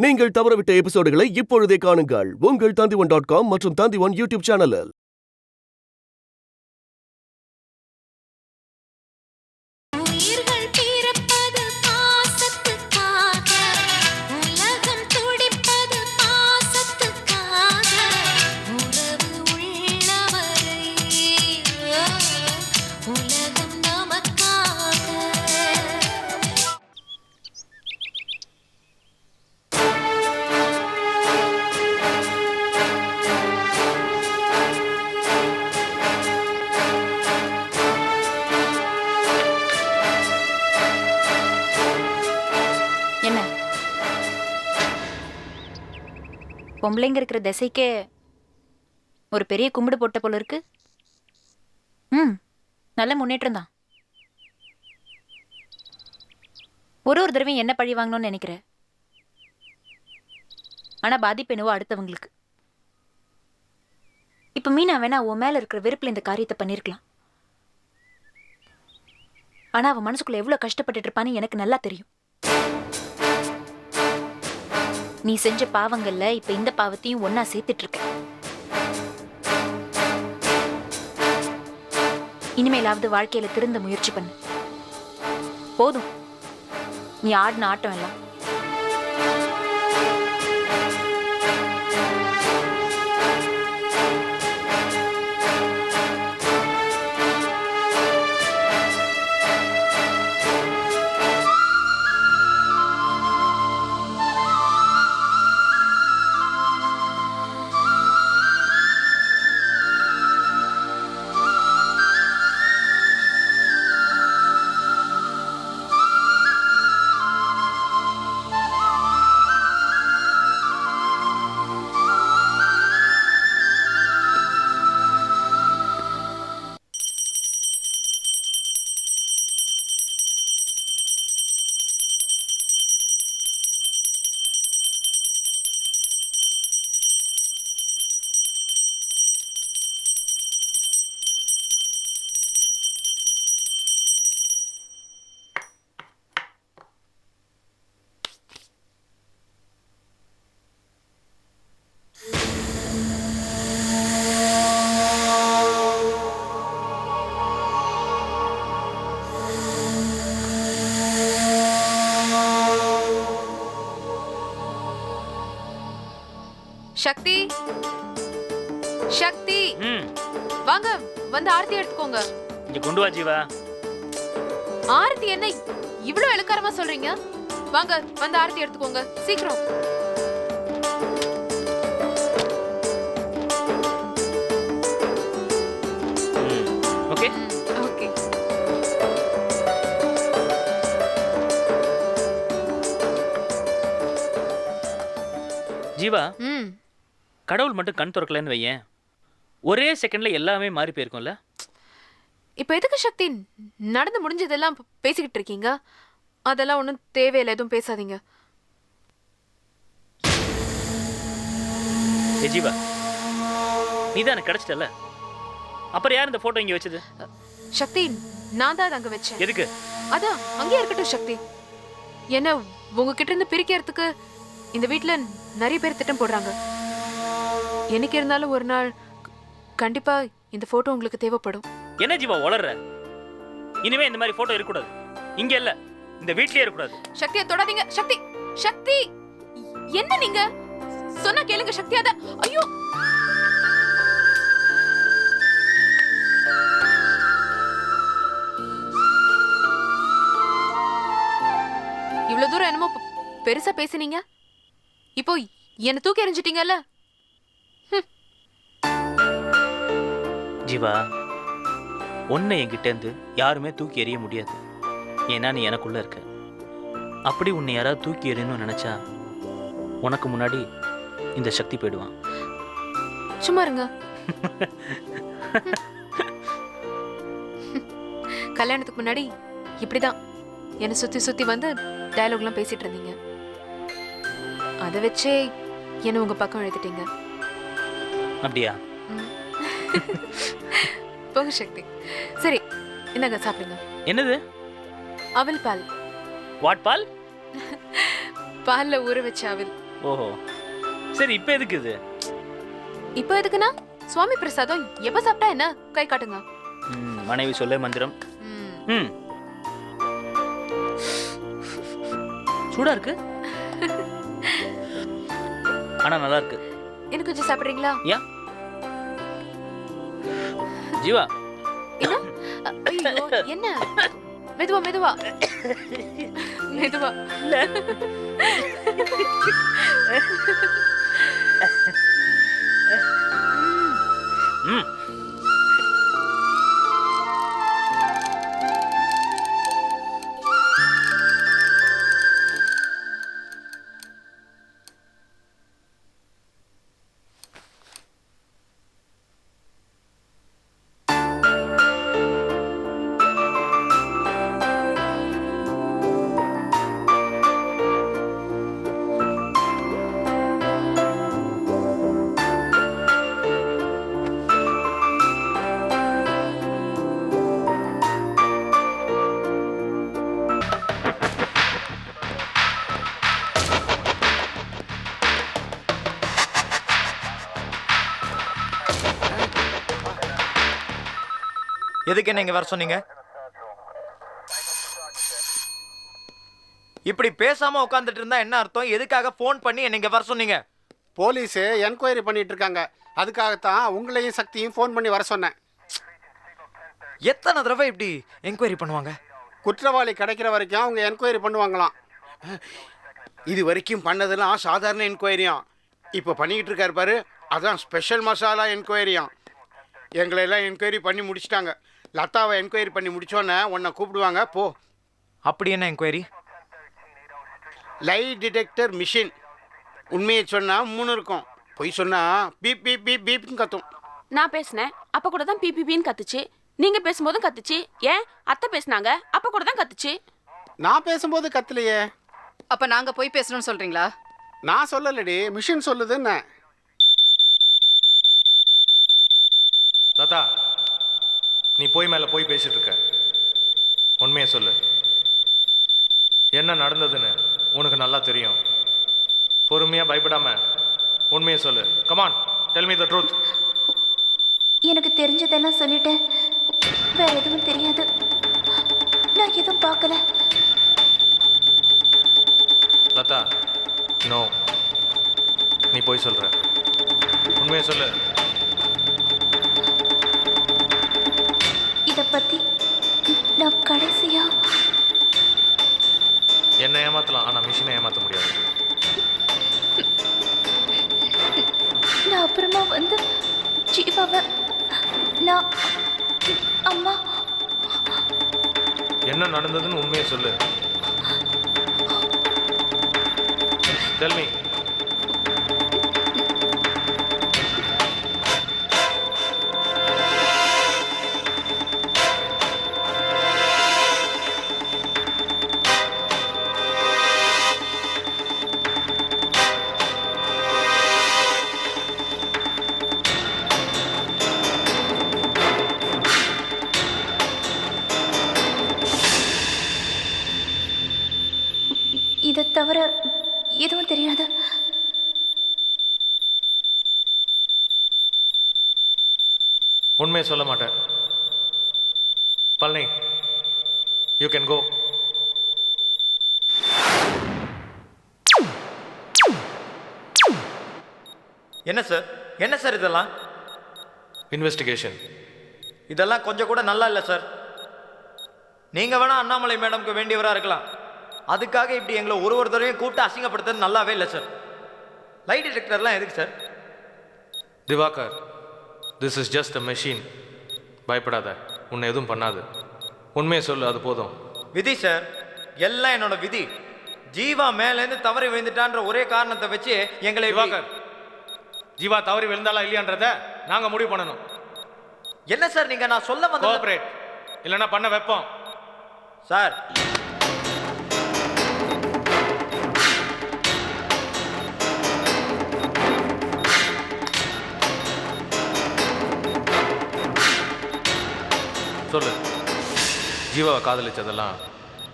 நீங்கள் தவறவிட்ட எபிசோடுகளை இப்பொழுதே காணுங்கள் உங்கள் Tandivan.com மற்றும் Tandivan யூடியூப் சேனலில். பொம்பளைங்க இருக்கிற திசைக்கே ஒரு பெரிய கும்பிடு போட்ட போல இருக்கு. நல்ல முன்னேற்றம் தான். ஒரு தடவையும் என்ன பழி வாங்கணும்னு நினைக்கிற, ஆனா பாதிப்பு என்னவோ அடுத்தவங்களுக்கு. இப்ப மீனா வேணா உன் மேல இருக்கிற வெறுப்புல இந்த காரியத்தை பண்ணிருக்கலாம். ஆனா அவன் மனசுக்குள்ள எவ்வளவு கஷ்டப்பட்டுட்டு இருப்பான்னு எனக்கு நல்லா தெரியும். நீ செஞ்ச பாவங்கள்ல இப்ப இந்த பாவத்தையும் ஒன்னா சேர்த்துட்டு இருக்க. இனிமேலாவது வாழ்க்கையில திருந்த முயற்சி பண்ணு. போதும் நீ ஆடின ஆட்டம் எல்லாம். சக்தி, சக்தி, வாங்க வந்து ஆர்த்தி எடுத்துக்கோங்க. இங்க கொண்டு வா ஜீவா. ஆர்த்தி என்ன இவ்ளோ இலக்காரமா சொல்றீங்க? வாங்க வந்து ஆர்த்தி எடுத்துக்கோங்க சீக்கிரம். Okay okay. ஜீவா, கடவுள் மட்டும் கண் திறக்கலன்னு வையேன், ஒரே செகண்ட்ல எல்லாமே மாறி போயிருக்கும்ல. இப்போ எதுக்கு சக்தி நடந்து முடிஞ்சதெல்லாம் பேசிக்கிட்டு இருக்கீங்க? அதெல்லாம் ஒன்றும் தேவையில்லை, எதுவும் பேசாதீங்க. ஜீவா, நீ தான் எனக்கு கிடைச்சிட்டல, அப்புறம் யார் இந்த போட்டோ இங்க வச்சது? சக்தி, நான் தான் அங்க வச்சேன். எதுக்கு? அதான் அங்கேயே இருக்கட்டும் சக்தி. என்ன உங்ககிட்ட இருந்து பிரிக்கிறதுக்கு இந்த வீட்டுல நிறைய பேர் திட்டம் போடுறாங்க. என்னைக்கு இருந்தாலும் ஒரு நாள் கண்டிப்பா இந்த போட்டோ உங்களுக்கு தேவைப்படும். என்ன ஜீவா உளற? இனிமே இந்த மாதிரி போட்டோ இருக்கக்கூடாது. இங்க இல்ல, இந்த வீட்லயே இருக்கக்கூடாது. சக்தியை தொடாதீங்க. சக்தி, சக்தி, என்ன நீங்க சொன்னா கேளுங்க சக்தி. அத ஐயோ, இவ்வளவு தூரம் என்னமோ பெருசா பேசுனீங்க, இப்போ என்ன தூக்கி எறிஞ்சிட்டீங்கல்ல. ஜீவா, உன்னை என்கிட்ட இருந்து யாருமே தூக்கி எறிய முடியாது. ஏன்னா நீ எனக்குள்ள இருக்க. அப்படி உன்னை யாராவது தூக்கி எறியணும்னு நினைச்சா உனக்கு முன்னாடி இந்த சக்தி போயிடுவான். சும்மா இருங்க. கல்யாணத்துக்கு முன்னாடி இப்படிதான் என்னை சுத்தி சுத்தி வந்து டயலாக்லாம் பேசிட்டு இருந்தீங்க. அதை வச்சே என்ன உங்க பக்கம் எழுதிட்டீங்க. அப்படியா? போங்க சக்தி. சரி, இந்தாங்க சாப்பிடுங்க. என்னது? அவல் பால். வாட் பால்? பால்ல ஊற வச்ச அவல். ஓஹோ, சரி இப்போ எதுக்கு இது? இப்போ எதுக்குன்னா சுவாமி பிரசாதம் எப்ப சாப்பிட்டா என்ன? கை காட்டுங்க. மனைவி சொல்ல மந்திரம். ம். சூடா இருக்கு ஆனா நல்லா இருக்கு. இன்னும் கொஞ்சம் சாப்பிடுறீங்களா? யா ஜீவா. என்ன? ஐயோ, என்ன? மெதுவா மெதுவா மெதுவா. ம். எதுக்கு என்ன இங்க வர சொன்னீங்க? இப்படி பேசாம உட்காந்துட்டு இருந்தா என்ன அர்த்தம்? எதுக்காக ஃபோன் பண்ணி என்ன இங்க வர சொன்னீங்க? போலீஸ் என்கொயரி பண்ணிட்டு இருக்காங்க. அதுக்காகத்தான் உங்களையும் சக்தியும் ஃபோன் பண்ணி வர சொன்னேன். எத்தனை தடவை இப்படி என்கொயரி பண்ணுவாங்க? குற்றவாளி கிடைக்கிற வரைக்கும் அவங்க என்கொயரி பண்ணுவாங்களாம். இது வரைக்கும் பண்ணதெல்லாம் சாதாரண என்கொயரியாம். இப்போ பண்ணிக்கிட்டு இருக்காரு பாரு, அதான் ஸ்பெஷல் மசாலா என்கொயரியாம். எங்களெல்லாம் என்கொயரி பண்ணி முடிச்சிட்டாங்க. லதாவை என்கொயரி பண்ணி முடிச்சோன்னே உன்னை கூப்பிடுவாங்க, போ. அப்படி என்ன என்கொயரி? லை டிடெக்டர் மிஷின். உண்மையை சொன்னால் 3 இருக்கும், பொய் சொன்னால் பீப் பீப் பீப் பீப்னு கத்தும். நான் பேசினேன், அப்ப கூட தான் பிபிபின்னு கத்துச்சு. நீங்க பேசும்போதும் கத்துச்சு. ஏன் அத்தை பேசினாங்க, அப்ப கூட தான் கத்துச்சு. நான் பேசும்போது கத்தலையே. அப்ப நாங்க போய் பேசணும்னு சொல்றீங்களா? நான் சொல்லலடி, மிஷின் சொல்லுதுன்னு. லதா, நீ போய் மேலே போய் பேசிட்டு இருக்க. உண்மையை சொல்லு, என்ன நடந்ததுன்னு உனக்கு நல்லா தெரியும். பொறுமையாக பயப்படாம உண்மையை சொல்லு. Come on, tell me the truth. எனக்கு தெரிஞ்சதெல்லாம் சொல்லிட்டேன். வேற எதுவும் தெரியாது. நான் எதுவும் பார்க்கல. லதா, நோ, நீ போய் சொல்ற. உண்மையை சொல்லு. இத பத்தி நான் கடைசியா என்ன ஏமாத்தலாம், ஆனால் மிஷினை ஏமாற்ற முடியாது. நான் அப்புறமா வந்து ஜீவாவை நான் அம்மா என்ன நடந்ததுன்னு உண்மையை சொல்லு. Tell me. இதை தவிர எதுவும் தெரியாது. உண்மையை சொல்ல மாட்டேன். Palani, you can go. என்ன சார், என்ன சார் இதெல்லாம்? இன்வெஸ்டிகேஷன். இதெல்லாம் கொஞ்சம் கூட நல்லா இல்லை சார். நீங்கள் வேணா அண்ணாமலை மேடம்க்கு வேண்டியவராக இருக்கலாம். அதுக்காக இப்படி எங்களை ஒரு தடவையும் கூப்பிட்டு அசிங்கப்படுத்துறது நல்லாவே இல்லை சார். லைட் டிடெக்டர்லாம் எதுக்கு sir? Diwakar, this is just a machine. பயப்படாத, உன்னை எதுவும் பண்ணாது. உண்மையை சொல்லு, அது போதும். விதி சார், எல்லாம் என்னோட விதி. ஜீவா மேலேருந்து தவறி விழுந்துட்டான்ற ஒரே காரணத்தை வச்சு எங்களை திவாகர், ஜீவா தவறி விழுந்தாலா இல்லையான்றத நாங்கள் முடிவு பண்ணணும். என்ன சார் நீங்கள், நான் சொல்ல வந்து கோஆபரேட், இல்லைன்னா பண்ண வைப்போம். சார் சொல்லு. ஜீவாவை காதலிச்சதெல்லாம்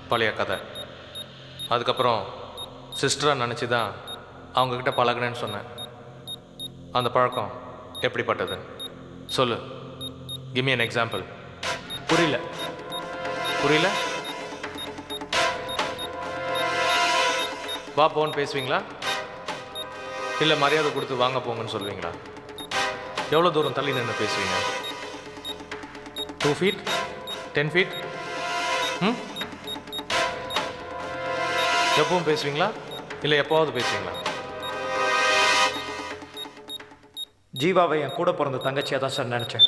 பழைய கதை. அதுக்கப்புறம் சிஸ்டராக நினச்சி தான் அவங்கக்கிட்ட பழகுனேன்னு சொன்னேன். அந்த பழக்கம் எப்படிப்பட்டது சொல்லு. Give me an example. புரியல. புரியல? வா போன்னு பேசுவீங்களா, இல்லை மரியாதை கொடுத்து வாங்க போங்கன்னு சொல்லுவீங்களா? எவ்வளோ தூரம் தள்ளி நின்று பேசுவீங்க? 2 feet 10 feet? எப்பவும் பேசுவீங்களா இல்லை எப்போவாவது பேசுவீங்களா? ஜீவாவை என் கூட பிறந்த தங்கச்சியாக தான் சார் நினச்சேன்.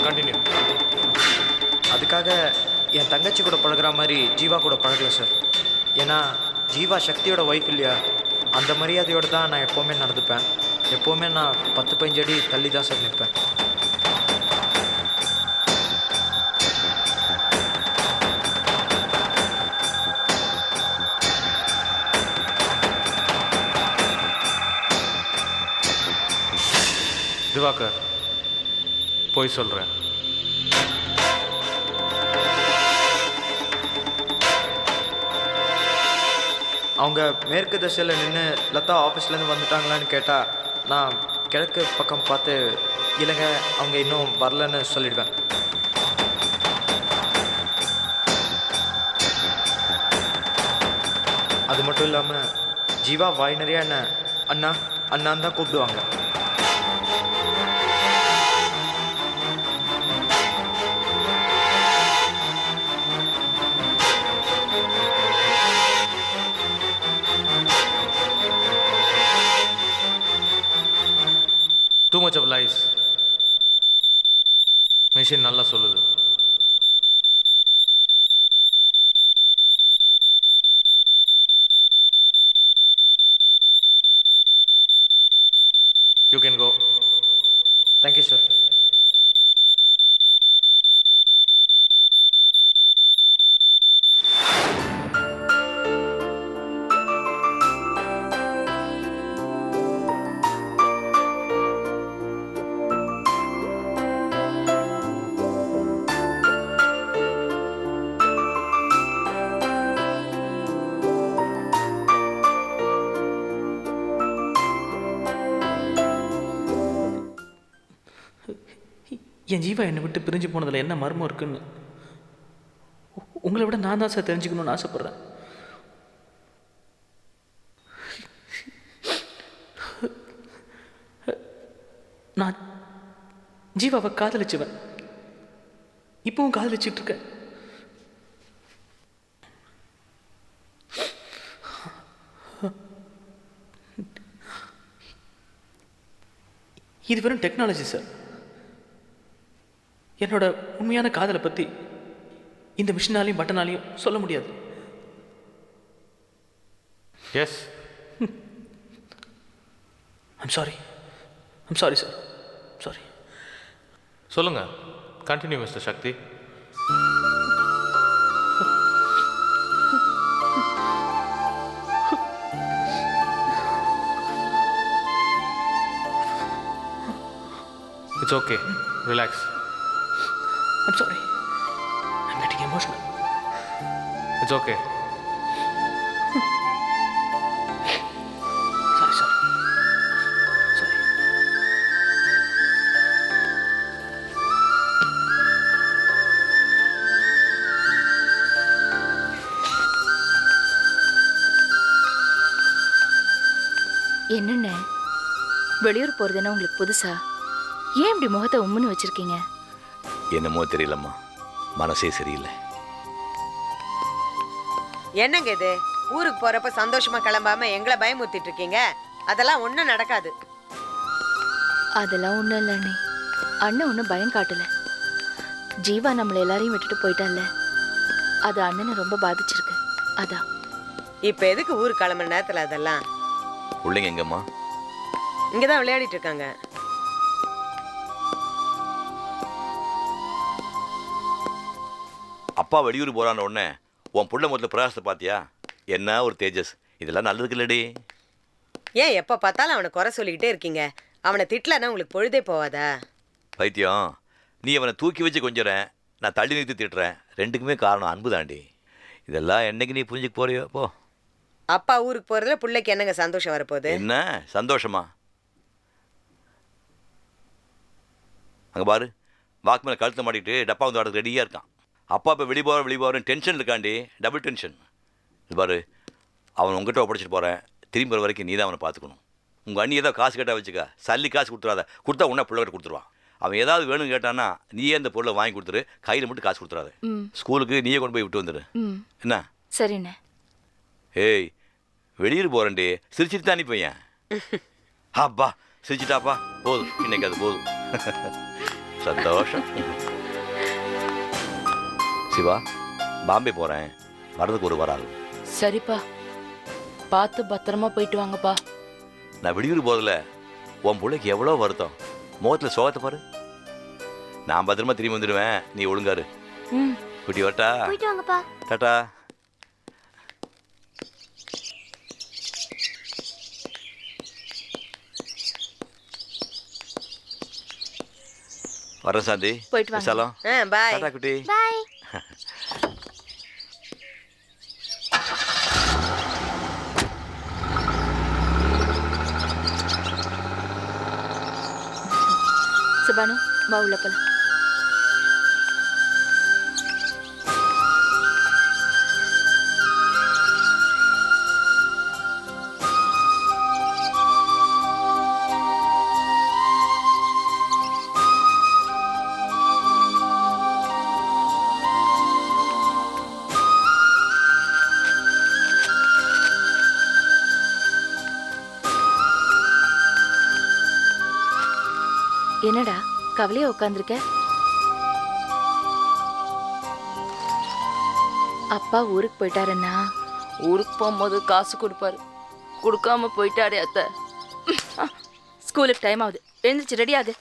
கண்டினியூ. அதுக்காக என் தங்கச்சி கூட பழகுற மாதிரி ஜீவா கூட பழகல சார். ஏன்னா ஜீவா சக்தியோட ஒய்ஃப் இல்லையா, அந்த மரியாதையோடு தான் நான் எப்போவுமே நடந்துப்பேன். எப்போவுமே நான் 10-15 அடி தள்ளி தான் சார் நிற்பேன். திவாகர், போய் சொல்கிறேன். அவங்க மேற்கு திசையில் நின்று லதா ஆஃபீஸ்லேருந்து வந்துட்டாங்களான்னு கேட்டால் நான் கிழக்கு பக்கம் பார்த்து இல்லைங்க அவங்க இன்னும் வரலன்னு சொல்லிடுவேன். அது மட்டும் இல்லாமல் ஜீவா வாய் நிறையா என்ன அண்ணா அண்ணான்னு தான் கூப்பிடுவாங்க. Too much of lies. Machine நல்லா சொல்லுது. You can go. Thank you sir. என் ஜீவா என்னை விட்டு பிரிஞ்சு போனதில் என்ன மர்மம் இருக்குன்னு உங்களை விட நான் தான் சார் தெரிஞ்சுக்கணும்னு ஆசைப்பட்றேன். நான் ஜீவாவை காதலிச்சுவேன், இப்பவும் காதலிச்சுட்டு இருக்கேன். இது வெறும் டெக்னாலஜி சார். என்னோட உண்மையான காதலை பற்றி இந்த மிஷினாலையும் பட்டனாலையும் சொல்ல முடியாது. Yes. I'm sorry sir, sorry. சொல்லுங்க. Continue mister Sakthi. It's okay, relax. I'm sorry. I'm getting emotional. It's okay. Sorry, sir. Sorry. என்னண்ணே, வெளியூர் போறதுன்னா உங்களுக்கு புதுசா? ஏன் இப்படி முகத்தை உம்முன்னு வச்சிருக்கீங்க? என்னமோ தெரியலம்மா, மனசே சரியில்லை. என்னங்க இது, ஊருக்கு போறப்ப சந்தோஷமா கிளம்பாம எங்களை பயமுறுத்திட்டு இருக்கீங்க? அதெல்லாம் ஒன்றும் நடக்காது. அதெல்லாம் ஒன்றும் இல்லை அண்ணே. அண்ணன் ஒன்றும் பயம் காட்டல. ஜீவா நம்மளை எல்லாரையும் விட்டுட்டு போயிட்டால, அது அண்ணனை ரொம்ப பாதிச்சிருக்கு. அதான். இப்ப எதுக்கு ஊருக்கு கிளம்புற நேரத்துல அதெல்லாம்? பிள்ளைங்க எங்கம்மா? இங்கதான் விளையாடிட்டு இருக்காங்க. அப்பா வெளியூர் போறான உடனே உன் புள்ள முதல்ல பிரகாசத்தை பார்த்தியா? என்ன ஒரு தேஜஸ்! இதெல்லாம் நல்லதுக்கு இல்லடி. ஏன் எப்போ பார்த்தாலும் அவனை குறை சொல்லிக்கிட்டே இருக்கீங்க? அவனை திட்டலன்னா உங்களுக்கு பொழுதே போவாதா? பைத்தியம், நீ அவனை தூக்கி வச்சு கொஞ்சறேன், நான் தள்ளி நிறுத்தி திட்டுறேன். ரெண்டுக்குமே காரணம் அன்பு தாண்டி. இதெல்லாம் என்னைக்கு நீ புரிஞ்சுக்க போறியோ போ. அப்பா ஊருக்கு போறதுல பிள்ளைக்கு என்னங்க சந்தோஷம் வரப்போகுது? என்ன சந்தோஷமா? அங்கே பாரு, வாக்கு மேலே கழுத்தை மாட்டிக்கிட்டு டப்பா வந்து ஆடுறது ரெடியாக இருக்கான். அப்பா இப்போ வெளியே போகிறேன் டென்ஷன் இருக்காண்டி, டபுள் டென்ஷன். இது பாரு, அவன் உங்ககிட்ட ஒப்படைச்சிட்டு போகிறேன், திரும்பி வர வரைக்கும் நீ தான் அவனை பார்த்துக்கணும். உங்கள் அண்ணி ஏதாவது காசு கேட்டால் வச்சுக்க, சல்லி காசு கொடுத்துடாத, கொடுத்தா உன்ன பிள்ளைகிட்ட கொடுத்துருவான். அவன் ஏதாவது வேணும்னு கேட்டான்னா நீயே அந்த பொருளை வாங்கி கொடுத்துரு, கையில் மட்டும் காசு கொடுத்துறாத. ஸ்கூலுக்கு நீயே கொண்டு போய் விட்டு வந்துடு. என்ன? சரிண்ணே. ஏய், வெளியூர் போகிறேன்டி, சிரிச்சிட்டு தான் அனுப்பியன். அப்பா சிரிச்சிட்டாப்பா, போதும் இன்னைக்கு, அது போதும். சந்தோஷம். சிவா, பாம்பே போகிறேன், வரதுக்கு 1 வாரம் ஆகும். சரிப்பா, பார்த்து பத்திரமா போயிட்டு வாங்கப்பா. நான் வெளியூர் போகிறதில்ல, உன் பிள்ளைக்கு எவ்வளோ வருத்தம். முகத்தில் சோகத்தை பாரு. நான் பத்திரமா திரும்பி வந்துடுவேன், நீ ஒழுங்காரு. குட்டி வரட்டா? போயிட்டு வாங்கப்பா. டாட்டா. வரேன் சாந்தி. போயிட்டு வாங்க. விசாலம். பாய். டாட்டா குட்டி. பாய். சுபானு, வா உள்ள போலாம். என்னடா கவலையா உட்காந்துருக்க? அப்பா ஊருக்கு போயிட்டாருன்னா ஊருக்கு போகும்போது காசு கொடுப்பாரு, கொடுக்காம போயிட்டாரே அத்தை. ஸ்கூலுக்கு டைம் ஆகுது, எழுந்திரிச்சு ரெடி ஆகு.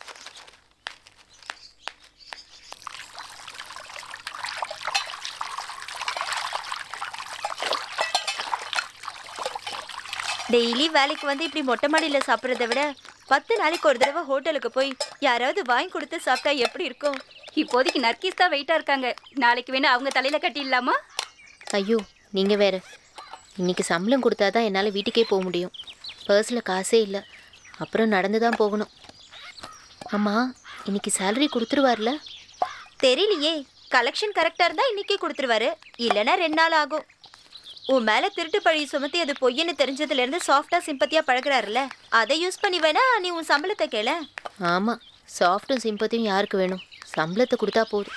டெய்லி வேலைக்கு வந்து இப்படி மொட்டை மாடியில சாப்பிட்றத விட 10 நாளைக்கு ஒரு தடவை ஹோட்டலுக்கு போய் யாராவது வாங்கி கொடுத்து சாப்பிட்டா எப்படி இருக்கும்? இப்போதைக்கு நர்கீஸ் தான் வெயிட்டா இருக்காங்க, நாளைக்கு வேணா அவங்க தலையில கட்டிடலாமா? ஐயோ, நீங்க வேற. இன்னைக்கு சம்பளம் கொடுத்தாதான் என்னால் வீட்டுக்கே போக முடியும். பர்ஸில் காசே இல்லை, அப்புறம் நடந்து தான் போகணும். அம்மா, இன்னைக்கு சேலரி கொடுத்துருவார்ல? தெரியலையே, கலெக்ஷன் கரெக்டாக இருந்தால் இன்னைக்கே கொடுத்துருவாரு, இல்லைன்னா 2 நாள் ஆகும். உன் மேலே திருட்டு பழி சுமத்தி அது பொய்ன்னு தெரிஞ்சதுலேருந்து சாஃப்டாக சிம்பத்தியாக பழகிறாருல்ல, அதை யூஸ் பண்ணி வேணா நீ உன் சம்பளத்தை கேள. ஆமாம், சாஃப்டும் சிம்பத்தியும் யாருக்கு வேணும்? சம்பளத்தை கொடுத்தா போதும்.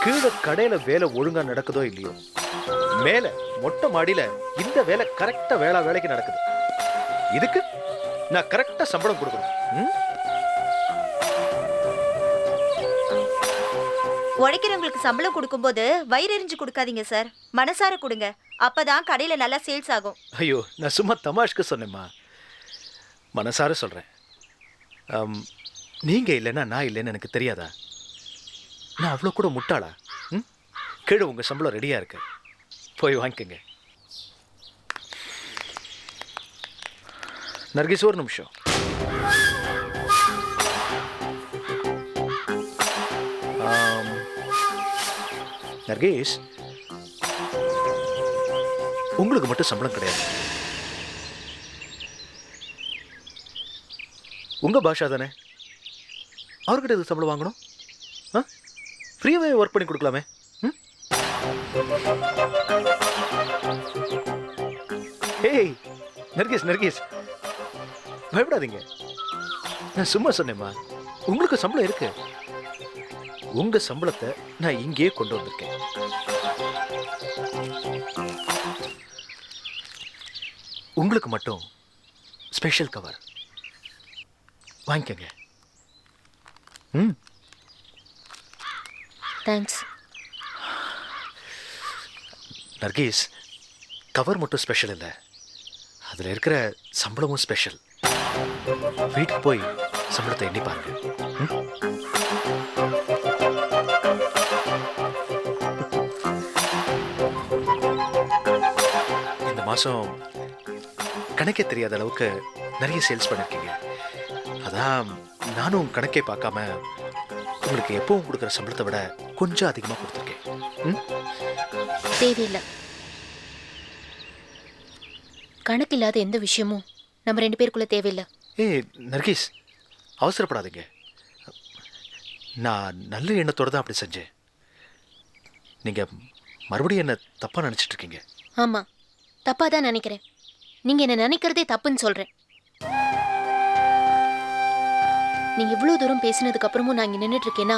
கீழே கடையில வேலை ஒழுங்கா நடக்குதோ இல்லையோ, மேல மொட்டை மாடியில இந்த வேலை கரெக்டா வேலைக்கு நடக்குது. இதுக்கு நான் கரெக்டா சம்பளம் கொடுக்கணும். உழைக்கிறவங்களுக்கு சம்பளம் கொடுக்கும்போது வயிறு எரிஞ்சு கொடுக்காதீங்க சார், மனசார கொடுங்க. அப்பதான் கடையில நல்லா சேல்ஸ் ஆகும். ஐயோ, நான் சும்மா தமாஷ்க்கு சொன்னேம்மா, மனசார சொல்றேன். நீங்க இல்லைன்னா நான் இல்லைன்னு எனக்கு தெரியாதா? நான் அவ்வளோ கூட முட்டாளா? கீழே உங்க சம்பளம் ரெடியா இருக்கு, போய் வாங்கிக்கோங்க. நர்கிஸ், ஒரு நிமிஷம். நர்கேஷ், உங்களுக்கு மட்டும் சம்பளம் கிடையாது. உங்க பாஷா தானே, அவர்கிட்ட எதுக்கு சம்பளம் வாங்கணும்? ஃப்ரீயாவே ஒர்க் பண்ணி கொடுக்கலாமே. ஏய் நர்கேஷ், பயப்படாதீங்க, நான் சும்மா சொன்னேம்மா. உங்களுக்கு சம்பளம் இருக்கு. உங்க சம்பளத்தை நான் இங்கேயே கொண்டு வந்திருக்கேன். உங்களுக்கு மட்டும் ஸ்பெஷல் கவர் வாங்கிக்கங்க. தேங்க்ஸ். நர்கீஸ், கவர் மட்டும் ஸ்பெஷல் இல்லை, அதில் இருக்கிற சம்பளமும் ஸ்பெஷல். வீட்டுக்கு போய் சம்பளத்தை எண்ணி பாருங்க. இந்த மாதம் கணக்கே தெரியாத அளவுக்கு நிறைய சேல்ஸ் பண்ணிருக்கீங்க. அதான் நானும் கணக்கே பார்க்காம உங்களுக்கு எப்பவும் கொடுக்குற சம்பளத்தை விட கொஞ்சம் அதிகமா கொடுத்துருக்கேன். தேவையில்லை. கணக்கு இல்லாத எந்த விஷயமும் நம்ம 2 பேருக்குள்ள தேவையில்லை. ஏய் நர்கீஸ், அவசரப்படாதீங்க. நான் நல்ல எண்ணத்தோட தான் அப்படி செஞ்சேன். நீங்க மறுபடியும் என்ன தப்பா நினைச்சிட்டு இருக்கீங்க. ஆமா, தப்பா தான் நினைக்கிறேன். நீங்க என்ன நினைக்கிறதே தப்புன்னு சொல்றேன். நீங்க இவ்வளவு தூரம் பேசினதுக்கு அப்புறமும் நான் இங்க நின்றுட்டு இருக்கேன்னா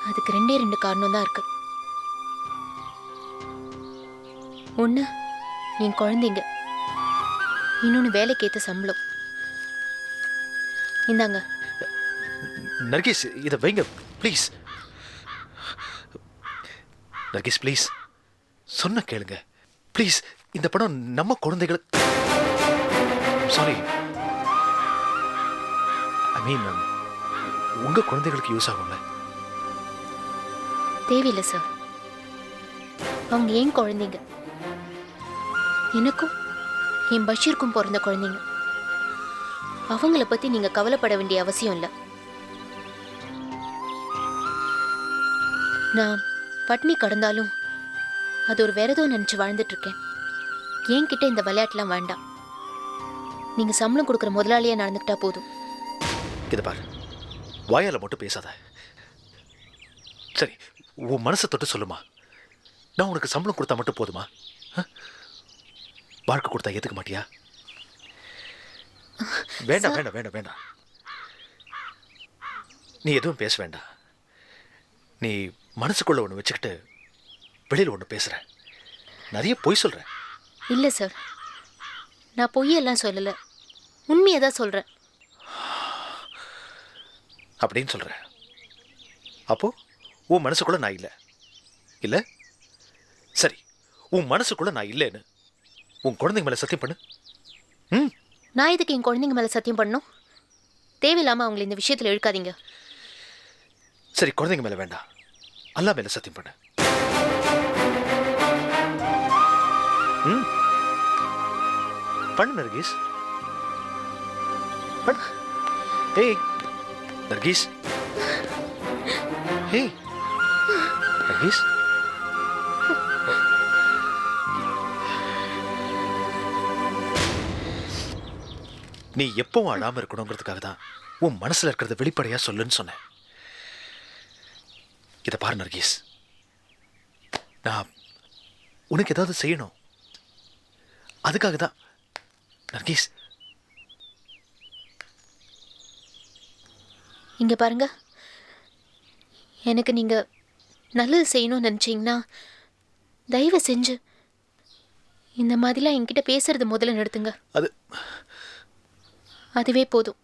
அதுக்கு 2 காரணம் தான் இருக்கு. ஒண்ணு என் குழந்தைங்க, இன்னொன்னு வேலைக்கு ஏத்த சம்பளம். இந்தாங்க. நர்கீஸ், இதை வைங்க ப்ளீஸ். நர்கீஸ் ப்ளீஸ், சொன்ன கேளுங்க ப்ளீஸ். இந்த படம் நம்ம குழந்தைகளுக்கு, சாரி ஐ மீன் உங்க குழந்தைகளுக்கு யூஸ் ஆகும்ல. தேவையில்லை சார். அவங்க ஏன் குழந்தைங்க, எனக்கும் என் பஷீருக்கும் பிறந்த குழந்தைங்க. அவங்கள பத்தி நீங்க கவலைப்பட வேண்டிய அவசியம் இல்லை. நான் பட்னி கடந்தாலும் அது ஒரு விரதம் நினைச்சு வாழ்ந்துட்டு இருக்கேன். என்கிட்ட இந்த விளையாட்டுலாம் வேண்டாம். நீங்க சம்பளம் கொடுக்குற முதலாளியா நடந்துக்கிட்டா போதும். இதை பாரு, வாயால மட்டும் பேசாத. சரி, உன் மனசை தொட்டு சொல்லுமா. நான் உனக்கு சம்பளம் கொடுத்தா மட்டும் போதுமா? வாழ்க்கை கொடுத்தா ஏத்துக்க மாட்டியா? வேண்டாம் வேண்டாம் வேண்டாம் வேண்டாம். நீ எதுவும் பேச வேண்டாம். நீ மனசுக்குள்ள ஒன்று வச்சுக்கிட்டு வெளியில் ஒன்று பேசுற. நிறைய பொய் சொல்ற. இல்லை சார், நான் பொய்யெல்லாம் சொல்லலை, உண்மையை தான் சொல்றேன். அப்படின்னு சொல்ற. அப்போ உன் மனசுக்குள்ள நான் இல்லை இல்லை? சரி, உன் மனசுக்குள்ள நான் இல்லைன்னு உன் குழந்தைங்க மேல சத்தியம் பண்ணு. நான் இதுக்கு என் குழந்தைங்க மேல சத்தியம் பண்ணணும்? தேவையில்லாம அவங்களை இந்த விஷயத்துல இழுக்காதீங்க. சரி, குழந்தைங்க மேல வேண்டாம், அல்லா மேல சத்தியம் பண்ணு. பண்ணு நர்கீஸ், பண்ணு. ஏய் நர்கீஸ், ஏய் நர்கீஸ். நீ எப்பவும் அழாம இருக்கணுங்கிறதுக்காக தான் உன் மனசுல இருக்கிறத வெளிப்படையா சொல்லுன்னு சொன்னேன். இதை பாரு நர்கீஸ், நான் உனக்கு ஏதாவது செய்யணும், அதுக்காக தான். நர்கீஸ், இங்க பாருங்க, எனக்கு நீங்க நல்லது செய்யணும்னு நினைச்சீங்கன்னா தயவு செஞ்சு இந்த மாதிரிலாம் என்கிட்ட பேசுறது முதல்ல நிறுத்துங்க. அதுவே போதும்.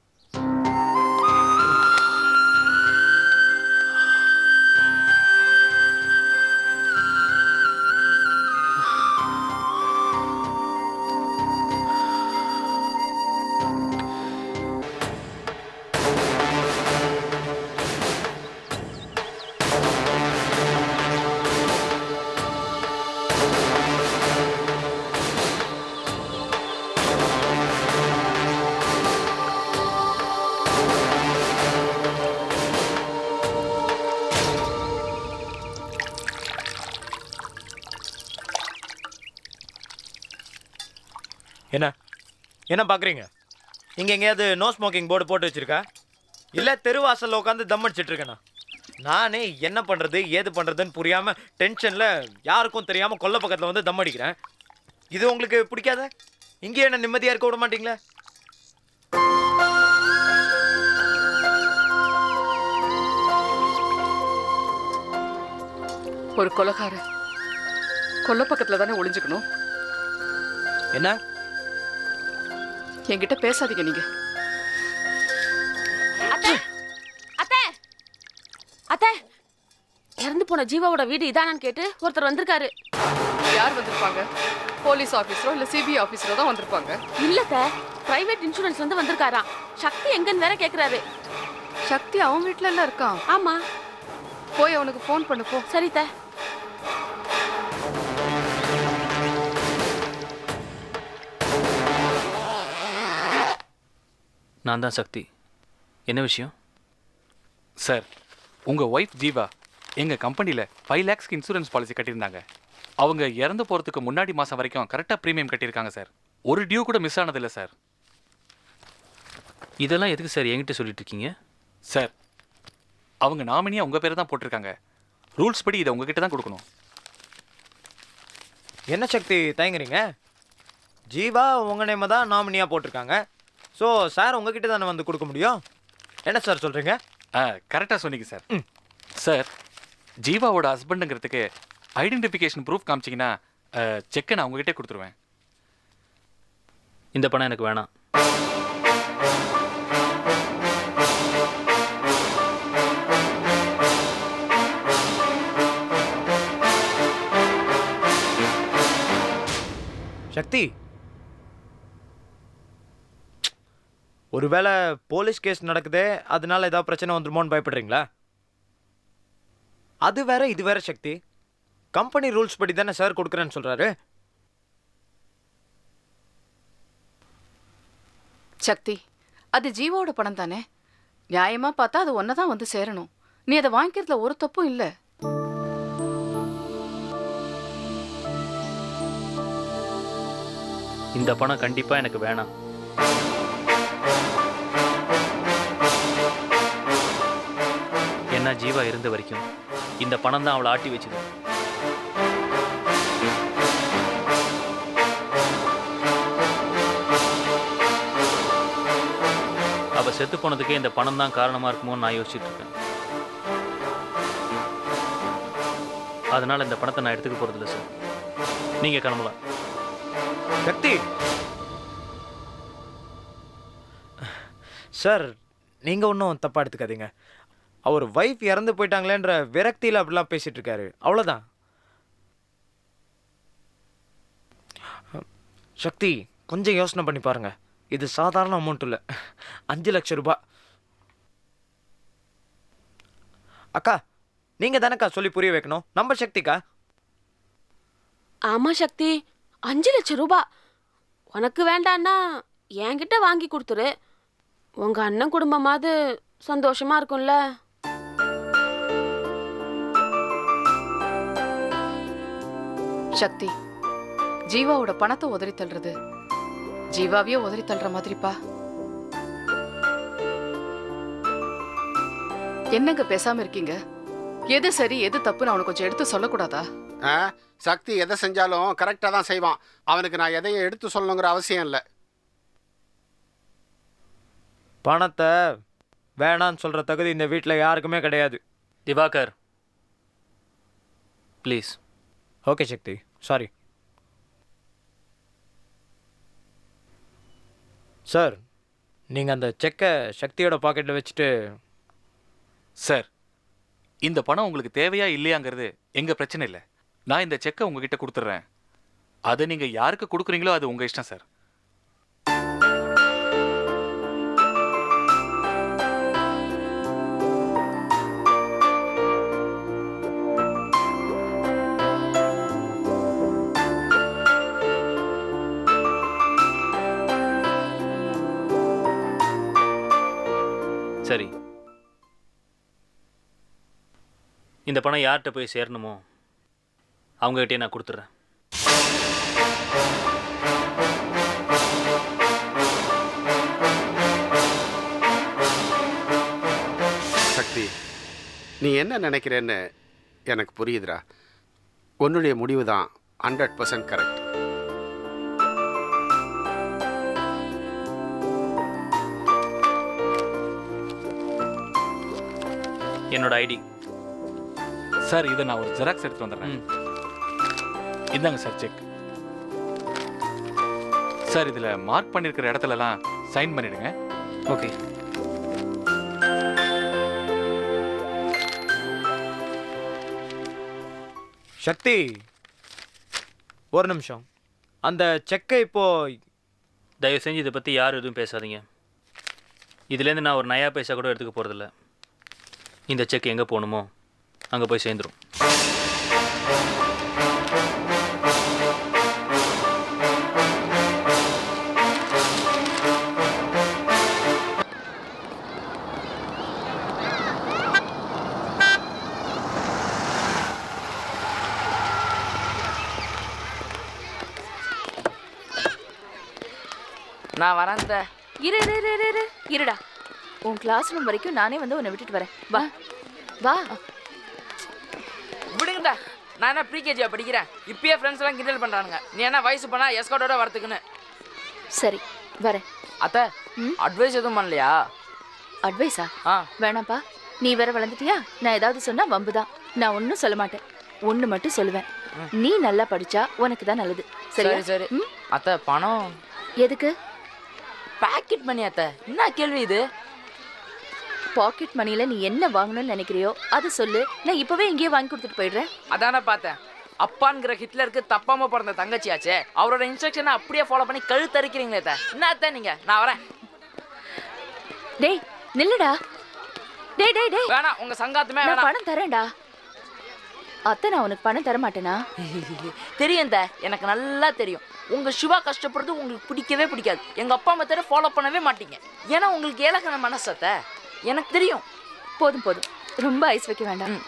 என்ன என்ன பார்க்குறீங்க? இங்கே எங்கேயாவது நோ ஸ்மோக்கிங் போர்டு போட்டு வச்சுருக்கா? இல்லை தெருவாசலில் உட்காந்து தம் அடிச்சிட்டு இருக்கேண்ணா. நானே என்ன பண்ணுறது ஏது பண்ணுறதுன்னு புரியாமல் டென்ஷனில் யாருக்கும் தெரியாமல் கொல்லை பக்கத்தில் வந்து தம் அடிக்கிறேன். இது உங்களுக்கு பிடிக்காத? இங்கே என்ன நிம்மதியாக இருக்க விட மாட்டீங்களே? ஒரு கொலைகாரன் கொல்லை பக்கத்தில் தானே ஒளிஞ்சுக்கணும். என்ன என்கிட்ட பேசாதீங்க நீங்க. அத்தை அத்தை அத்தை, இறந்து போன ஜீவாவோட வீடு இதானான்னு கேட்டு ஒருத்தர் வந்திருக்காரு. யார் வந்திருப்பாங்க? போலீஸ் ஆபீஸரோ இல்ல சிபிஐ ஆபீஸரோ தான் வந்திருப்பாங்க. இல்லத்த, பிரைவேட் இன்சூரன்ஸ்ல இருந்து வந்திருக்காராம். சக்தி எங்கன்னு வேற கேக்குறாரு. சக்தி அவன் வீட்டுல எல்லாம் இருக்கான். ஆமா, போய் அவனுக்கு போன் பண்ணு போ. சரித்த. நான் தான் சக்தி. என்ன விஷயம்? சார், உங்கள் ஒய்ஃப் ஜீவா எங்கள் கம்பெனியில் 5 lakhsக்கு இன்சூரன்ஸ் பாலிசி கட்டியிருந்தாங்க. அவங்க இறந்து போகிறதுக்கு முன்னாடி மாதம் வரைக்கும் கரெக்டாக ப்ரீமியம் கட்டியிருக்காங்க சார். ஒரு டியூ கூட மிஸ் ஆனதில்லை சார். இதெல்லாம் எதுக்கு சார் என்கிட்ட சொல்லிட்டு இருக்கீங்க? சார், அவங்க நாமினியாக உங்கள் பேரை தான் போட்டிருக்காங்க. ரூல்ஸ் படி இதை உங்ககிட்ட தான் கொடுக்கணும். என்ன சக்தி தயங்குறீங்க? ஜீவா உங்கள் நேமை தான் நாமினியாக போட்டிருக்காங்க. ஸோ சார் உங்ககிட்ட தானே வந்து கொடுக்க முடியும். என்ன சார் சொல்கிறீங்க? கரெக்டாக சொன்னீங்க சார். சார், ஜீவாவோட ஹஸ்பண்டுங்கிறதுக்கு ஐடென்டிஃபிகேஷன் ப்ரூஃப் காமிச்சிங்கன்னா செக்கை நான் உங்ககிட்டே கொடுத்துருவேன். இந்த பணம் எனக்கு வேணாம். சக்தி, ஒருவேளை போலீஸ் கேஸ் நடக்குதே, அதனால ஏதாவது பிரச்சனை வந்துருமோன்னு பயப்படுறீங்களா? அது வேற இது வேற சக்தி. கம்பெனி ரூல்ஸ் படி தானே சார் கொடுக்குறேன்னு சொல்றாரு. சக்தி, அது ஜீவாவோட பணம் தானே. நியாயமா பார்த்தா அது ஒன்னதான் வந்து சேரணும். நீ அதை வாங்கிக்கிறதுல ஒரு தப்பும் இல்லை. இந்த பணம் கண்டிப்பாக எனக்கு வேணாம். ஏன்னா ஜீவா இருந்த வரைக்கும் இந்த பணம் தான் அவளை ஆட்டி வச்சுது. அவள் செத்து போனதுக்கே இந்த பணம் தான் காரணமாக இருக்குமோன்னு நான் யோசிச்சுட்டு இருக்கேன். அதனால் இந்த பணத்தை நான் எடுத்துக்க போகிறதில்ல சார். நீங்கள் கிளம்பலாம். சக்தி சார், நீங்கள் ஒன்றும் தப்பாக எடுத்துக்காதீங்க. அவர் ஒய்ஃப் இறந்து போயிட்டாங்களேன்ற விரக்தியில் அப்படிலாம் பேசிகிட்டு இருக்காரு, அவ்வளோதான். சக்தி, கொஞ்சம் யோசனை பண்ணி பாருங்க. இது சாதாரண அமௌண்ட் இல்லை, 5 லட்சம் ரூபாய். அக்கா, நீங்கள் தானேக்கா சொல்லி புரிய வைக்கணும். நம்ம சக்திக்கா. ஆமா சக்தி, 5 லட்சம் ரூபாய் உனக்கு வேண்டான்னா என்கிட்ட வாங்கி கொடுத்துரு. உங்க அண்ணன் குடும்பமாவது சந்தோஷமா இருக்கும்ல. சக்தி, ஜீவாவோட பணத்தை உதறி தள்ளுறது ஜீவாவையே உதறி தள்ளுற மாதிரிப்பா. என்னங்க பேசாம இருக்கீங்க? எது சரி எது தப்புன்னு அவனுக்கு கொஞ்சம் எடுத்து சொல்லக்கூடாதா? சக்தி எதை செஞ்சாலும் கரெக்டாக தான் செய்வான். அவனுக்கு நான் எதையும் எடுத்து சொல்லணுங்கிற அவசியம் இல்லை. பணத்தை வேணான்னு சொல்கிற தகுதி இந்த வீட்டில் யாருக்குமே கிடையாது. Diwakar, please. Okay Sakthi, sorry. Sir, நீங்கள் அந்த செக்கை சக்தியோட பாக்கெட்டில் வச்சுட்டு. சார், இந்த பணம் உங்களுக்கு தேவையா இல்லையாங்கிறது எங்கள் பிரச்சனை இல்லை. நான் இந்த செக்கை உங்ககிட்ட கொடுத்துட்றேன். அதை நீங்கள் யாருக்கு கொடுக்குறீங்களோ அது உங்கள் இஷ்டம் சார். சரி, இந்த பணம் யார்கிட்ட போய் சேரணுமோ அவங்ககிட்டே நான் கொடுத்துட்றேன். சக்தி, நீ என்ன நினைக்கிறேன்னு எனக்கு புரியுதுடா. உன்னுடைய முடிவு தான் 100% கரெக்ட். என்னோட ஐடி சார், இதை நான் ஒரு ஜெராக்ஸ் எடுத்து வந்துடுறேன். இந்தாங்க சார் செக். சார், இதில் மார்க் பண்ணியிருக்கிற இடத்துலலாம் சைன் பண்ணிடுங்க. ஓகே. சக்தி, ஒரு நிமிஷம். அந்த செக்கை இப்போ தயவு செஞ்சு இதை பற்றி யாரும் எதுவும் பேசாதீங்க. இதுலேருந்து நான் ஒரு நயா பைசா கூட எடுத்துக்க போகிறதில்ல. இந்த செக் எங்கே போகணுமோ அங்கே போய் சேர்ந்துடும். நான் வரேன் அத்தை. இரு இரு இரு இரு, இரு இருடா. உன் கிளாஸ் ரூம் வரைக்கும் நானே வந்து உன்னை விட்டுட்டு வரேன். வா வா. விடுங்கடா, நான் என்ன ப்ரீகேஜியா படிக்கிறேன். இப்பயே ஃப்ரெண்ட்ஸ் எல்லாம் கிண்டல் பண்றானுங்க. நீ என்ன வயசு பண்ணா எஸ்கார்ட்டோட வரதுக்குன்னு. சரி வரேன். அத்தை அட்வைஸ் எதுவும் பண்ணலையா? அட்வைஸா? வேணாப்பா, நீ வேற வளர்ந்துட்டியா? நான் ஏதாவது சொன்னா வம்புதான். நான் ஒன்றும் சொல்ல மாட்டேன். ஒன்று மட்டும் சொல்லுவேன், நீ நல்லா படிச்சா உனக்கு தான் நல்லது. சரி சரியா? சரி. அத்தை பணம் எதுக்கு? Pocket money. அத்தை என்ன கேள்வி இது? பாக்கெட் மணியில நீ என்ன வாங்கணும்னு நினைக்கிறியோ அதை சொல்லு, நான் இப்பவே இங்கேயே வாங்கி கொடுத்துட்டு போயிடுறேன். அதானே பார்த்தேன். அப்பான்கிற ஹிட்லருக்கு தப்பாம பிறந்த தங்கச்சியாச்சே, அவரோட இன்ஸ்ட்ரக்ஷனை அப்படியே ஃபாலோ பண்ணி கழுத்தரிக்கிறீங்களே அத்தை. என்ன அத்தை நீங்க? நான் வரேன். டேய் நில்லுடா. டேய் டேய் டேய், வேணாம், உங்க சங்காத்துமே நான் வேணாம். பணம் தரேன்டா. அத்தை நான் உனக்கு பணம் தர மாட்டேனா? தெரியும் அத்தை, எனக்கு நல்லா தெரியும். உங்க சிவா கஷ்டப்படுறது உங்களுக்கு பிடிக்கவே பிடிக்காது. எங்க அப்பா அம்மா தர ஃபாலோ பண்ணவே மாட்டீங்க. ஏன்னா உங்களுக்கு ஏழகன மனசு அத்தை, எனக்கு தெரியும். போதும் போதும், ரொம்ப ஐஸ் வைக்க வேண்டாம்.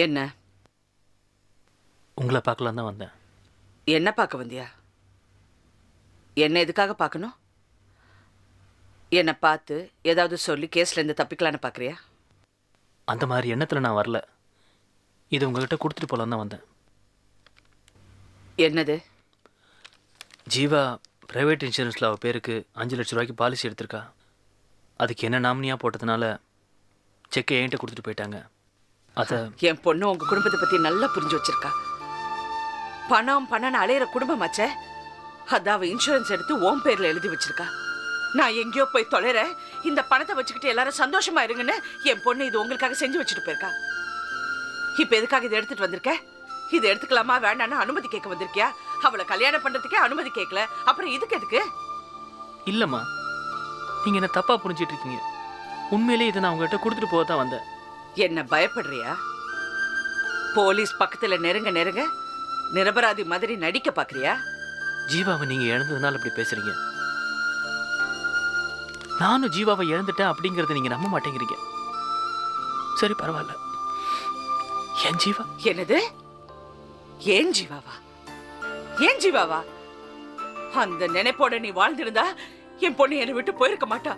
என்ன? உங்களை பார்க்கலாம் தான் வந்தேன். என்ன பார்க்க வந்தியா? என்ன எதுக்காக பார்க்கணும்? என்னை பார்த்து ஏதாவது சொல்லி கேஸ்லேருந்து தப்பிக்கலான்னு பார்க்குறியா? அந்த மாதிரி எண்ணத்தில் நான் வரல. இது உங்ககிட்ட கொடுத்துட்டு போகலாம் தான் வந்தேன். என்னது? ஜீவா ப்ரைவேட் இன்சூரன்ஸில் அவள் பேருக்கு 5 லட்ச ரூபாய்க்கு பாலிசி எடுத்திருக்கா. அதுக்கு என்ன நாமினியாக போட்டதுனால செக்கை என்கிட்ட கொடுத்துட்டு போயிட்டாங்க. அதை என் பொண்ணு உங்க குடும்பத்தை பத்தி நல்லா புரிஞ்சு வச்சிருக்கா. பணம் பணம்னு அலையிற குடும்பமாச்சே, அதான் அவ இன்சூரன்ஸ் எடுத்து ஓம் பேர்ல எழுதி வச்சிருக்கா. நான் எங்கேயோ போய் தொலைறேன், இந்த பணத்தை வச்சுக்கிட்டு எல்லாரும் சந்தோஷமா இருங்கன்னு என் பொண்ணு இது உங்களுக்காக செஞ்சு வச்சுட்டு போயிருக்கா. இப்ப எதுக்காக இதை எடுத்துட்டு வந்திருக்க? இதை எடுத்துக்கலாமா வேண்டான்னு அனுமதி கேட்க வந்திருக்கியா? அவளை கல்யாணம் பண்றதுக்கே அனுமதி கேட்கல, அப்புறம் இதுக்கு எதுக்கு? இல்லைம்மா, நீங்கள் என்ன தப்பாக புரிஞ்சிட்டு இருக்கீங்க. உண்மையிலே இதை நான் உங்ககிட்ட கொடுத்துட்டு போக தான் வந்தேன். என்ன பயப்படுறியா? போலீஸ் பக்கத்துல நெருங்க நெருங்க நிரபராதி மாதிரி நடிக்க பாக்குறியா? ஜீவாவை நீங்கள் இழந்ததுனால இப்படி பேசுறீங்க. நானும் ஜீவாவை இழந்துட்டேன் அப்படிங்கிறத நீங்கள் நம்ப மாட்டேங்கிறீங்க. சரி பரவாயில்ல. என் ஜீவா. என்னது? ஏன் ஜீவாவா? ஏன் ஜீவாவா? அந்த நினைப்போட நீ வாழ்ந்திருந்தா என் பொண்ணு என்னை விட்டு போயிருக்க மாட்டா.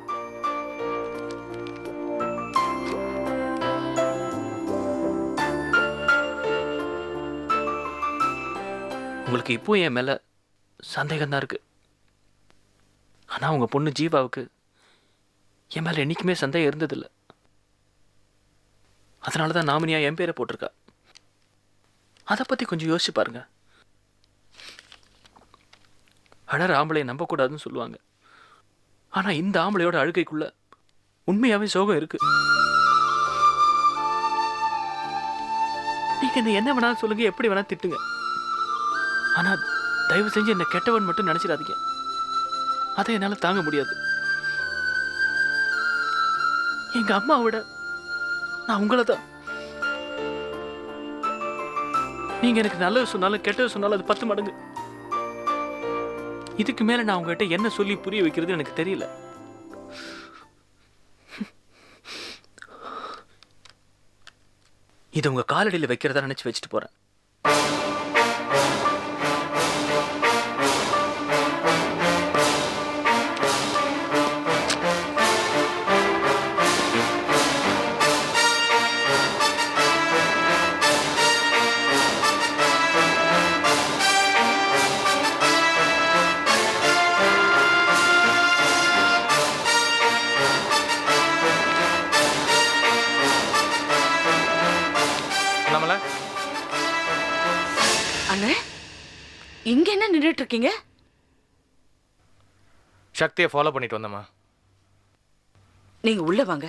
உங்களுக்கு இப்போ என் மேலே சந்தேகம்தான் இருக்கு. ஆனால் உங்கள் பொண்ணு ஜீவாவுக்கு என் மேலே என்றைக்குமே சந்தேகம் இருந்ததில்லை. அதனால தான் நாமினியாக என் பேரை போட்டிருக்கா. அதை பற்றி கொஞ்சம் யோசிச்சு பாருங்க. அழற ஆம்பளையை நம்பக்கூடாதுன்னு சொல்லுவாங்க. ஆனால் இந்த ஆம்பளையோட அழுகைக்குள்ள உண்மையாகவே சோகம் இருக்கு. நீங்கள் என்ன வேணாலும் சொல்லுங்க, எப்படி வேணாலும் திட்டுங்க. ஆனால் தயவு செஞ்சு என்னை கெட்டவன் மட்டும் நினச்சிடாதீங்க. அதை என்னால் தாங்க முடியாது. எங்கள் அம்மாவோட நான் உங்களை தான். நீங்கள் எனக்கு நல்லது சொன்னாலும் கெட்டது சொன்னாலும் அது 10 மடங்கு. இதுக்கு மேலே நான் உங்ககிட்ட என்ன சொல்லி புரிய வைக்கிறது எனக்கு தெரியல. இது உங்கள் காலடியில் வைக்கிறதா நினச்சி வச்சுட்டு போகிறேன். அண்ணே, இங்க என்ன நின்றுட்டு இருக்கீங்க? சக்தியை ஃபாலோ பண்ணிட்டு வந்தம்மா. நீங்க உள்ள வாங்க.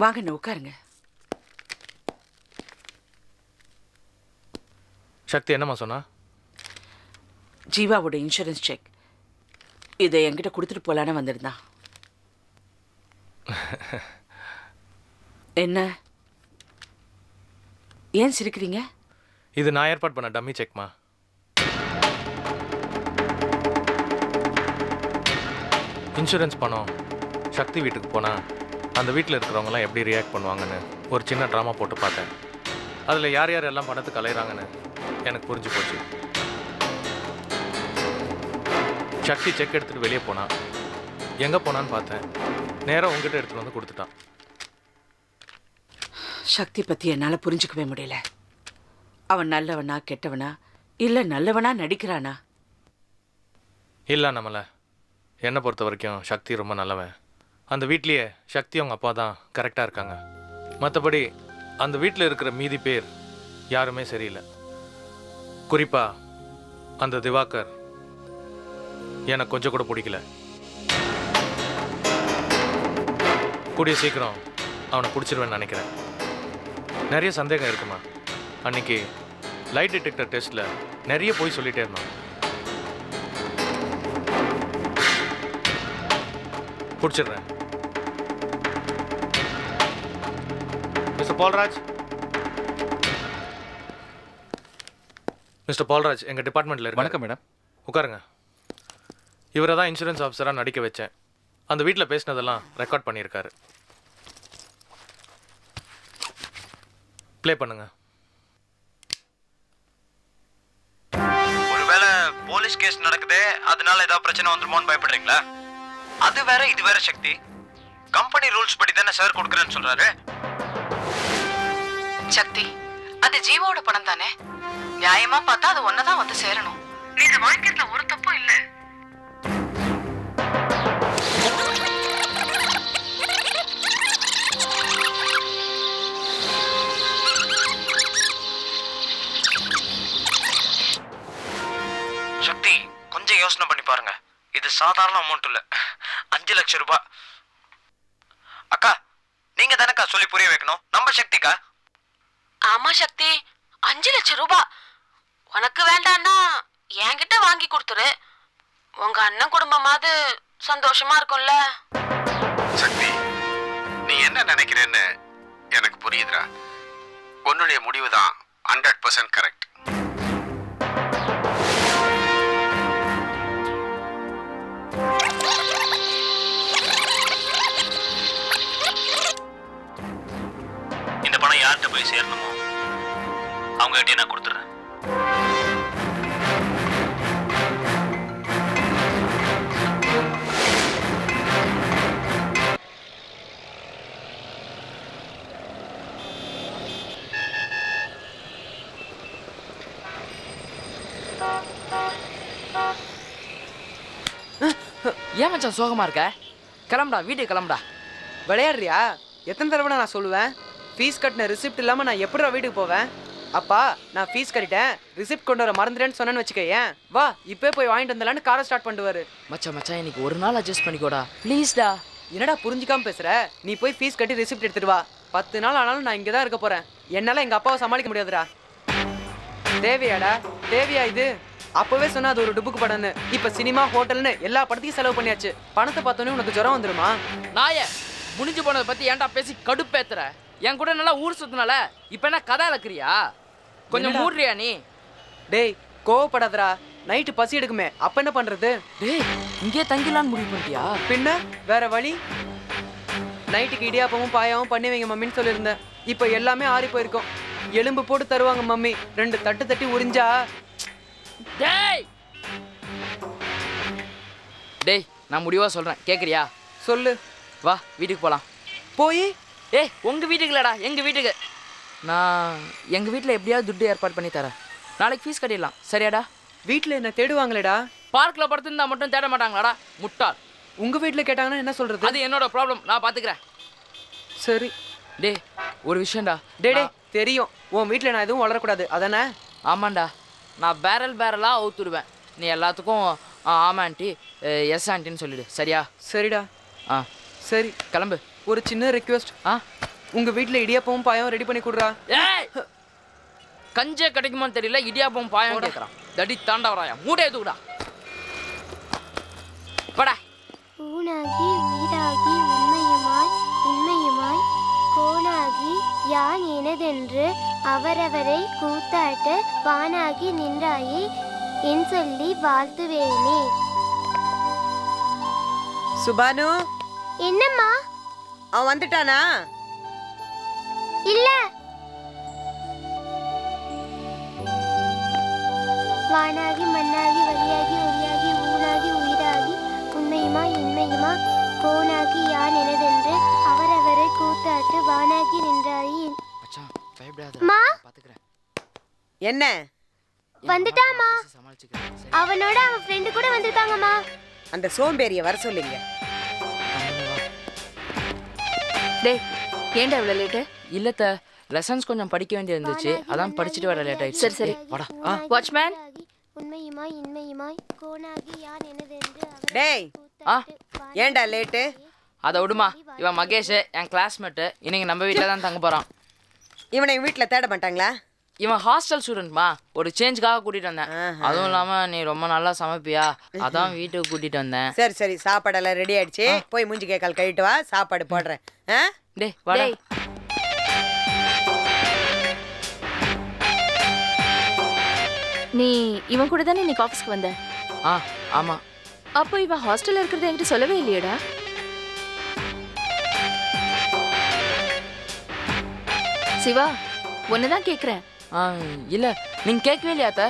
வாங்கண்ணா உட்காருங்க. சக்தி என்னம்மா சொன்னா? ஜீவாவோட இன்சூரன்ஸ் செக் இதை என்கிட்ட கொடுத்துட்டு போலான்னு வந்திருந்தான். என்ன ஏன் சிரிக்கிறீங்க? இது நான் ஏற்பாடு பண்ண டம்மி செக்மா. இன்சூரன்ஸ் பணம் சக்தி வீட்டுக்கு போனால் அந்த வீட்டில் இருக்கிறவங்கலாம் எப்படி ரியாக்ட் பண்ணுவாங்கன்னு ஒரு சின்ன ட்ராமா போட்டு பார்த்தேன். அதில் யார் யார் எல்லாம் பணத்துக்கு அலையிறாங்கன்னு எனக்கு புரிஞ்சு போச்சு. சக்தி செக் எடுத்துகிட்டு வெளியே போனான். எங்கே போனான்னு பார்த்தேன். நேராக உங்ககிட்ட எடுத்துகிட்டு வந்து கொடுத்துட்டான். சக்தி பற்றி என்னால் புரிஞ்சுக்கவே முடியல. அவன் நல்லவனா கெட்டவனா இல்லை நல்லவனா நடிக்கிறானா? இல்லை நம்மளை என்னை பொறுத்த வரைக்கும் சக்தி ரொம்ப நல்லவன். அந்த வீட்லேயே சக்தி அவங்க அப்பா தான் கரெக்டாக இருக்காங்க. மற்றபடி அந்த வீட்டில் இருக்கிற மீதி பேர் யாருமே சரியில்லை. குறிப்பாக அந்த திவாகர் எனக்கு கொஞ்சம் கூட பிடிக்கல. கூடிய சீக்கிரம் அவனை பிடிச்சிருவேன்னு நினைக்கிறேன். நிறைய சந்தேகம் இருக்குமா. அன்னைக்கு லைட் டிடெக்டர் டெஸ்ட்டில் நிறைய போய் சொல்லிகிட்டே இருந்தான். பிடிச்சிடுறேன். மிஸ்டர் பால்ராஜ், மிஸ்டர் பால்ராஜ் எங்கள் டிபார்ட்மெண்ட்டில் இருக்கு. வணக்கம் மேடம். உட்காருங்க. இவரை தான் இன்சூரன்ஸ் ஆஃபீஸராக நடிக்க வச்சேன். அந்த வீட்டில் பேசினதெல்லாம் ரெக்கார்ட் பண்ணியிருக்காரு. ப்ளே பண்ணுங்க. ஒருவேளை போலீஸ் கேஸ் நடக்குது, அதனால ஏதாவது பிரச்சனை வந்துருமோன்னு பயப்படுறீங்களா? அது வேற இது வேற சக்தி. கம்பெனி ரூல்ஸ் படி தானே சார் கொடுக்குறேன்னு சொல்றாரு. சக்தி, அது ஜீவோட பணம் தானே. நியாயமா பார்த்தா அது ஒன்னதான் வந்து சேரணும். நீங்க வாழ்க்கையில ஒரு தப்பும் இல்ல. சக்தி, கொஞ்சம் யோசனை பண்ணி பாருங்க. இது சாதாரண அமௌண்ட் இல்ல, 5 லட்சம் ரூபாய். அக்கா, நீங்க தானக்கா சொல்லி புரிய வைக்கணும். நம்ம சக்திக்கா. ஆமா சக்தி, 5 லட்சம் ரூபாய் உனக்கு வேண்டான்னா என்கிட்ட வாங்கி கொடுத்துரு. உங்க அண்ணன் குடும்பமாவது சந்தோஷமா இருக்கும்ல. சக்தி, நீ என்ன நினைக்கிறேன்னு எனக்கு புரியுதுடா. உன்னுடைய முடிவு தான் 100% கரெக்ட். இந்த பணம் யார்கிட்ட போய் சேரணுமோ அவங்க கிட்டே நான் கொடுத்துட்றேன். ஏன் மச்சான் சோகமா இருக்க? கிளம்புடா, வீட்டுக்கு கிளம்புடா. விளையாடுறியா? எத்தனை தடவை நான் சொல்லுவேன், ஃபீஸ் கட்டின ரிசிப்ட் இல்லாமல் நான் எப்படிடா வீட்டுக்கு போவேன்? அப்பா, நான் ஃபீஸ் கட்டிட்டேன், ரிசிப்ட் கொண்டு வர மறந்துட்டேன்னு சொன்னேன்னு வச்சுக்கேன். வா இப்போ போய் வாங்கிட்டு வந்தலான்னு காரை ஸ்டார்ட் பண்ணுவாரு. மச்சான் இன்னைக்கு ஒரு நாள் அட்ஜஸ்ட் பண்ணிக்கோடா ப்ளீஸ்டா. என்னடா புரிஞ்சிக்காம பேசுற? நீ போய் ஃபீஸ் கட்டி ரிசிப்ட் எடுத்துட்டு வா. 10 நாள் ஆனாலும் நான் இங்கே தான் இருக்க போறேன். என்னால் எங்கள் அப்பாவை சமாளிக்க முடியாதுடா. தேவையாடா? தேவையா இது? அப்பவே சொன்னா அது ஒரு டுபுக்கு படம்னு. இப்ப சினிமா ஹோட்டல்னு எல்லா படத்தையும் செலவு பண்ணியாச்சு. பணத்தை பார்த்தோன்னே உனக்கு ஜுரம் வந்துருமா? நாயே, முடிஞ்சு போனதை பத்தி ஏன்டா பேசி கடுப்பேத்துற? என் கூட நல்லா ஊர் சுத்தினால இப்ப என்ன கதை இழக்கிறியா? கொஞ்சம் மூடுறியா நீ? டேய் கோவப்படாதடா. நைட்டு பசி எடுக்குமே, அப்ப என்ன பண்றது? டேய் இங்கே தங்கிலான்னு முடிவு பண்ணிட்டியா? பின்ன வேற வழி. நைட்டுக்கு இடியாப்பமும் பாயாவும் பண்ணி வைங்க மம்மின்னு சொல்லியிருந்தேன். இப்ப எல்லாமே ஆறி போயிருக்கும். எலும்பு போட்டு தருவாங்க மம்மி. 2 தட்டு தட்டி உறிஞ்சா. டேய் டேய் நான் முடிவா சொல்றேன், கேக்குறியா? சொல்லு. வா வீட்டுக்கு போலாம். போய் ஏய் உங்க வீட்டுக்கு இல்லடா, எங்க வீட்டுக்கு. நான் எங்க வீட்டில் எப்படியாவது துட்டு ஏற்பாடு பண்ணி தரேன். நாளைக்கு ஃபீஸ் கட்டிடலாம், சரியாடா? வீட்டில் என்ன தேடுவாங்களேடா? பார்க்கில் படுத்துருந்தா மட்டும் தேட மாட்டாங்களாடா முட்டாள். உங்க வீட்டில் கேட்டாங்கன்னா என்ன சொல்றது? அது என்னோட ப்ராப்ளம், நான் பார்த்துக்கிறேன். சரி. டே ஒரு விஷயம்டா. டே தெரியும், உன் வீட்டில் நான் எதுவும் வளரக்கூடாது அதானே? ஆமாண்டா, நான் பேரலாக அவுத்துடுவேன். நீ எல்லாத்துக்கும் ஆமா ஆண்டி எஸ் ஆண்டின்னு சொல்லிடு, சரியா? சரிடா. ஆ சரி கிளம்பு. ஒரு சின்ன ரெக்வெஸ்ட். உங்க வீட்ல இடியாப்பமும் பாயம் ரெடி பண்ணி கொடுறா. ஏய் கஞ்சே கிடைக்குமான்னு தெரியல, இடியாப்பம் பாயம் கேட்கறான். தடி தாண்டவராயா, மூடே தூடா படா. ஊனாகி உயிராகி உண்மையுமாய் இன்மையுமாய் கோனாகி யான் எனதென்று அவரவரை கூத்தாட்ட வானாகி நின்றாயே என் சொல்லி வாழ்த்துவேனே. சுபானு, என்னம்மா? அவன் வந்துட்டானா? இல்ல. வானாகி மண்ணாகி வழியாகி ஒளியாகி ஊனாகி உயிராகி உண்மையுமாய் இன்மையுமா கோனாகி யான் எனதென்று அவரவரை கூத்தாட்டு வானாகி நின்றாயே. மா, என்ன வந்துட்டாமா? அவனோட அவன் ஃப்ரெண்டு கூட வந்திருக்காங்கம்மா. அந்த சோம்பேறிய வர சொல்லுங்க. டேய் ஏன்டா இவ்வளோ லேட்டு? இல்லத்த லெசன்ஸ் கொஞ்சம் படிக்க வேண்டியது இருந்துச்சு, அதான் படிச்சுட்டு வர லேட் ஆயிடுச்சு. சரி சரி வாடா. வாட்ச்மேன், உண்மையுமாய் இன்மையுமாய் கோனாகி யான் எனதென்று டேய் ஏன்டா லேட்டு? அதை விடுமா, இவன் மகேஷ் என் கிளாஸ்மேட்டு, இன்னைக்கு நம்ம வீட்டில் தான் தங்க போகிறான். இவனை வீட்டில் தேட மாட்டாங்களா? இவன் ஹாஸ்டல் ஸ்டூடெண்ட்மா, ஒரு சேஞ்சுக்காக கூட்டிகிட்டு வந்தேன். அதுவும் இல்லாமல் நீ ரொம்ப நல்லா சமைப்பியா, அதான் வீட்டுக்கு கூட்டிகிட்டு வந்தேன். சரி சரி, சாப்பாடெல்லாம் ரெடி ஆயிடுச்சு. போய் மூஞ்சி கேக்கால் கழிட்டு வா, சாப்பாடு போடுறேன். டேய் வாடா. நீ இவன் கூட தானே இன்னைக்கு ஆஃபீஸ்க்கு வந்த? ஆமா. அப்போ இவன் ஹாஸ்டல்ல இருக்கிறது என்கிட்ட சொல்லவே இல்லையடா. சிவா, ஒன்னதான் கேக்குறேன். இல்ல நீங்க கேட்கவே இல்லையா அத்தை?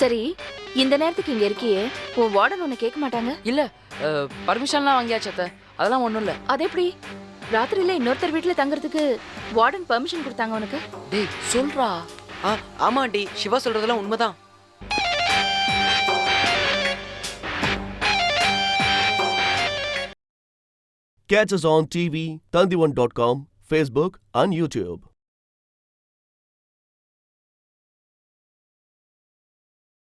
சரி, இந்த நேரத்துக்கு இங்க இருக்கியே, உன் வார்டன் உன்னை கேட்க மாட்டாங்க? இல்ல பர்மிஷன்லாம் வாங்கியாச்சு அத்தை, அதெல்லாம் ஒண்ணும் இல்ல. அது எப்படி ராத்திரியில இன்னொருத்தர் வீட்டுல தங்குறதுக்கு வார்டன் பெர்மிஷன் கொடுத்தாங்க உனக்கு? டேய் சொல்றா. ஆமா ஆண்டி, சிவா சொல்றதெல்லாம் உண்மைதான். Catch us on TV, Tandivan.com, Facebook and YouTube.